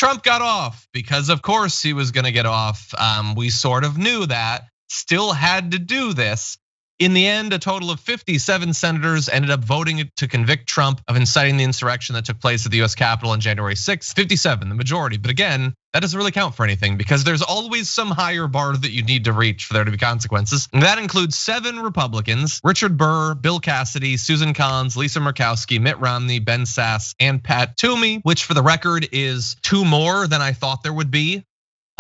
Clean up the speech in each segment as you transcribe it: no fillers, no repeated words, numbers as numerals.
Trump got off because of course he was gonna get off. We sort of knew that, still had to do this. In the end, a total of 57 senators ended up voting to convict Trump of inciting the insurrection that took place at the US Capitol on January 6th. 57, the majority. But again, that doesn't really count for anything because there's always some higher bar that you need to reach for there to be consequences. And that includes 7 Republicans: Richard Burr, Bill Cassidy, Susan Collins, Lisa Murkowski, Mitt Romney, Ben Sasse, and Pat Toomey, which for the record is 2 more than I thought there would be.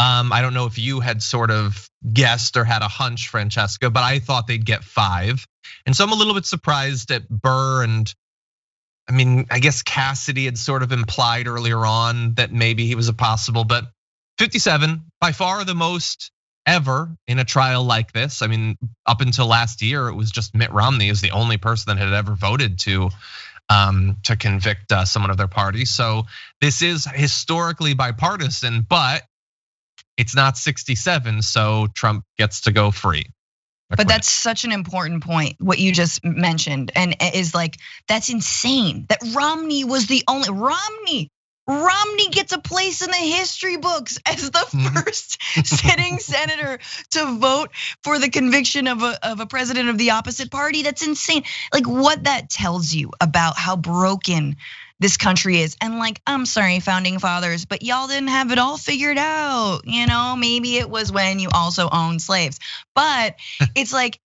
I don't know if you had sort of guessed or had a hunch, Francesca, but I thought they'd get 5. And so I'm a little bit surprised at Burr, and I mean, I guess Cassidy had sort of implied earlier on that maybe he was a possible, but 57, by far the most ever in a trial like this. I mean, up until last year, it was just Mitt Romney is the only person that had ever voted to convict someone of their party. So this is historically bipartisan, but it's not 67, so Trump gets to go free. But that's such an important point, what you just mentioned, and is like, that's insane that Romney was the only, Romney gets a place in the history books as the first sitting senator to vote for the conviction of a president of the opposite party. That's insane. Like what that tells you about how broken this country is. And like, I'm sorry, founding fathers, but y'all didn't have it all figured out. Maybe it was when you also owned slaves. But it's like,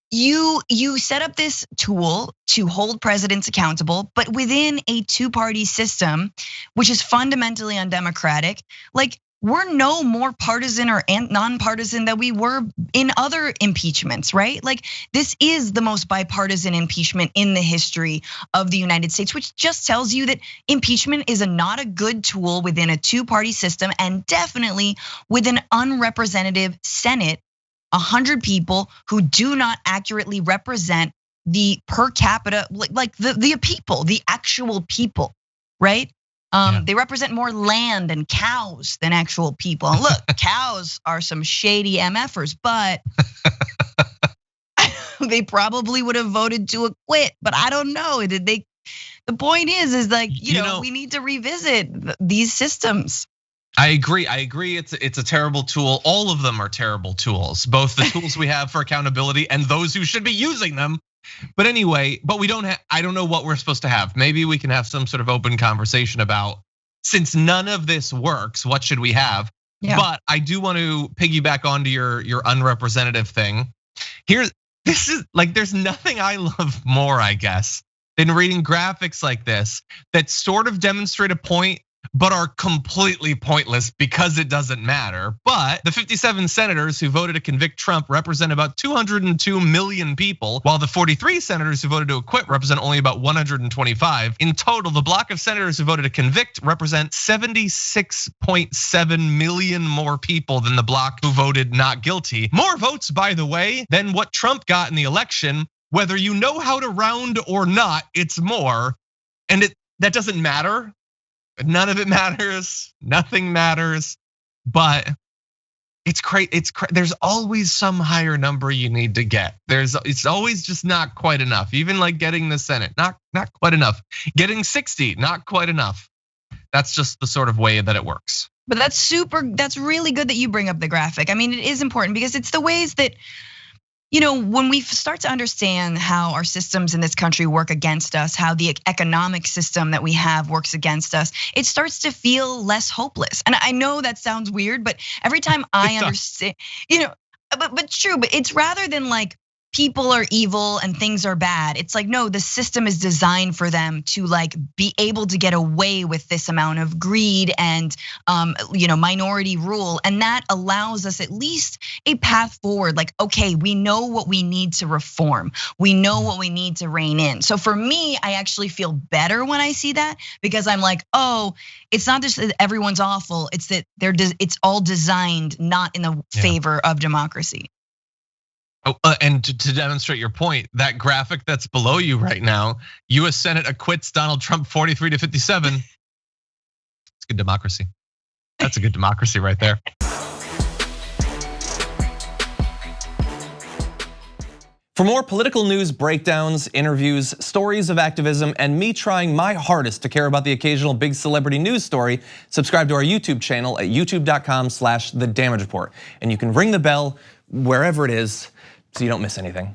you set up this tool to hold presidents accountable, but within a 2-party system, which is fundamentally undemocratic, like we're no more partisan or nonpartisan than we were in other impeachments, right? Like this is the most bipartisan impeachment in the history of the United States, which just tells you that impeachment is not a good tool within a 2-party system, and definitely with an unrepresentative Senate, 100 people who do not accurately represent the per capita, like the people, the actual people, right? They represent more land and cows than actual people. And look, cows are some shady MFers, but they probably would have voted to acquit. But I don't know. Did they? The point is like, we need to revisit these systems. I agree. It's a terrible tool. All of them are terrible tools. Both the tools we have for accountability and those who should be using them. But anyway, we don't have, I don't know what we're supposed to have. Maybe we can have some sort of open conversation about, since none of this works, what should we have? Yeah. But I do want to piggyback onto your unrepresentative thing. This is like, there's nothing I love more, I guess, than reading graphics like this that sort of demonstrate a point, but are completely pointless because it doesn't matter. But the 57 senators who voted to convict Trump represent about 202 million people, while the 43 senators who voted to acquit represent only about 125. In total, the block of senators who voted to convict represent 76.7 million more people than the block who voted not guilty. More votes, by the way, than what Trump got in the election. Whether you know how to round or not, it's more. And that doesn't matter. None of it matters. Nothing matters. But it's crazy. There's always some higher number you need to get. It's always just not quite enough. Even like getting the Senate, not quite enough. Getting 60, not quite enough. That's just the sort of way that it works. But that's really good that you bring up the graphic. I mean, it is important because it's the ways that, when we start to understand how our systems in this country work against us, how the economic system that we have works against us, it starts to feel less hopeless. And I know that sounds weird, but every time I understand, but true, but it's rather than like people are evil and things are bad. It's like, no, the system is designed for them to like be able to get away with this amount of greed and minority rule. And that allows us at least a path forward. Like, okay, we know what we need to reform. We know what we need to rein in. So for me, I actually feel better when I see that because I'm like, oh, it's not just that everyone's awful. It's that it's all designed not in the favor of democracy. Oh, and to demonstrate your point, that graphic that's below you right now, US Senate acquits Donald Trump 43 to 57. It's good democracy. That's a good democracy right there. For more political news breakdowns, interviews, stories of activism, and me trying my hardest to care about the occasional big celebrity news story, subscribe to our YouTube channel at youtube.com/thedamagereport. And you can ring the bell wherever it is so you don't miss anything.